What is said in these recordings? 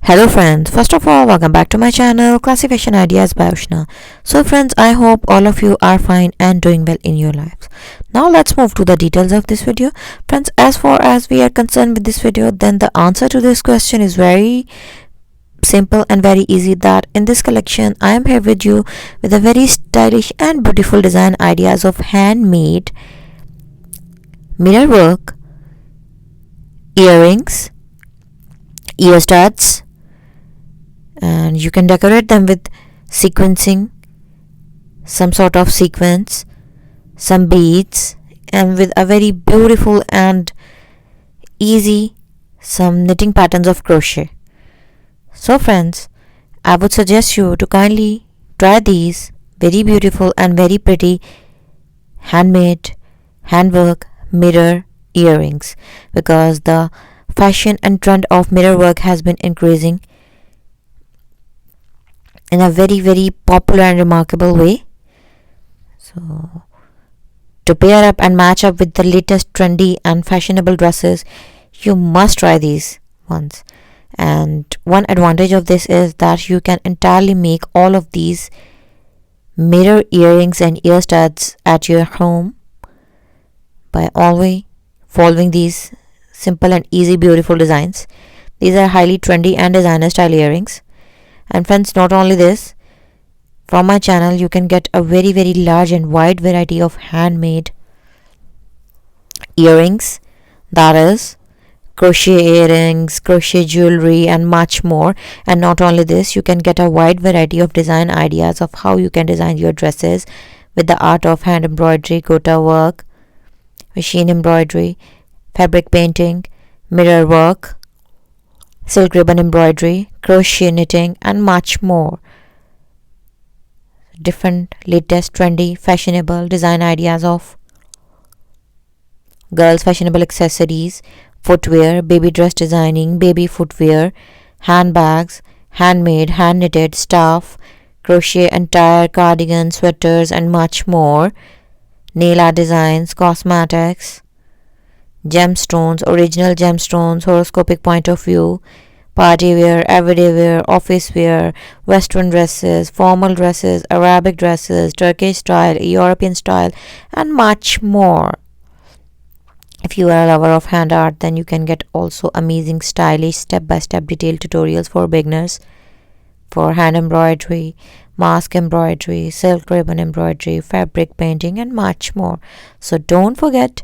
Hello friends, first of all welcome back to my channel Classy Fashion Ideas by Ushna. So friends, I hope all of you are fine and doing well in your lives. Now let's move to the details of this video. Friends, as far as we are concerned with this video, then the answer to this question is very simple and very easy, that in this collection I am here with you with a very stylish and beautiful design ideas of handmade mirror work, earrings, ear studs, and you can decorate them with sequencing, some sort of sequence, some beads, and with a very beautiful and easy some knitting patterns of crochet. So friends, I would suggest you to kindly try these very beautiful and very pretty handmade handwork mirror earrings, because the fashion and trend of mirror work has been increasing in a very popular and remarkable way. So to pair up and match up with the latest trendy and fashionable dresses, you must try these ones. And one advantage of this is that you can entirely make all of these mirror earrings and ear studs at your home by always following these simple and easy beautiful designs. These are highly trendy and designer style earrings. And friends, not only this, from my channel you can get a very large and wide variety of handmade earrings, that is crochet earrings, crochet jewelry, and much more. And not only this, you can get a wide variety of design ideas of how you can design your dresses with the art of hand embroidery, gota work, machine embroidery, fabric painting, mirror work, silk ribbon embroidery, crochet knitting, and much more. Different latest trendy fashionable design ideas of girls fashionable accessories, footwear, baby dress designing, baby footwear, handbags, handmade, hand knitted stuff, crochet entire cardigans, sweaters, and much more. Nail art designs, cosmetics, gemstones, original gemstones, horoscopic point of view, party wear, everyday wear, office wear, western dresses, formal dresses, Arabic dresses, Turkish style, European style, and much more. If you are a lover of hand art, then you can get also amazing stylish step-by-step detailed tutorials for beginners for hand embroidery, mask embroidery, silk ribbon embroidery, fabric painting, and much more. So don't forget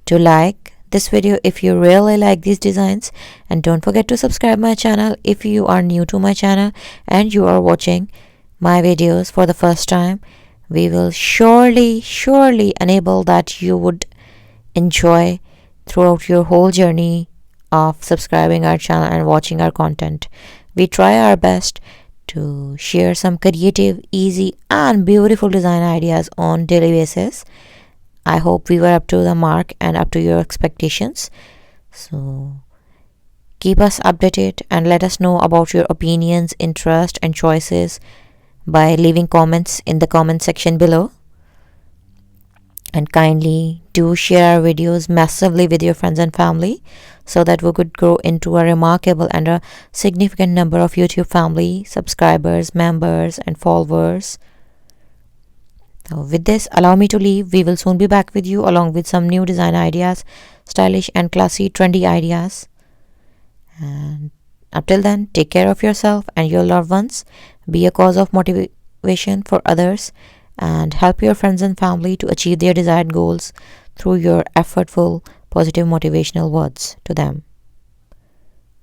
to like this video if you really like these designs, and don't forget to subscribe my channel if you are new to my channel and you are watching my videos for the first time. We will surely enable that you would enjoy throughout your whole journey of subscribing our channel and watching our content. We try our best to share some creative, easy, and beautiful design ideas on daily basis. I hope we were up to the mark and up to your expectations. So keep us updated and let us know about your opinions, interests, and choices by leaving comments in the comment section below. And kindly do share our videos massively with your friends and family, so that we could grow into a remarkable and a significant number of YouTube family subscribers, members, and followers. So with this, allow me to leave. We will soon be back with you along with some new design ideas, stylish and classy trendy ideas. And until then, take care of yourself and your loved ones. Be a cause of motivation for others, and help your friends and family to achieve their desired goals through your effortful, positive, motivational words to them.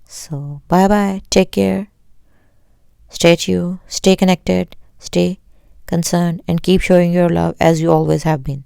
So bye bye, take care, stay tuned, stay connected, stay concerned, and keep showing your love as you always have been.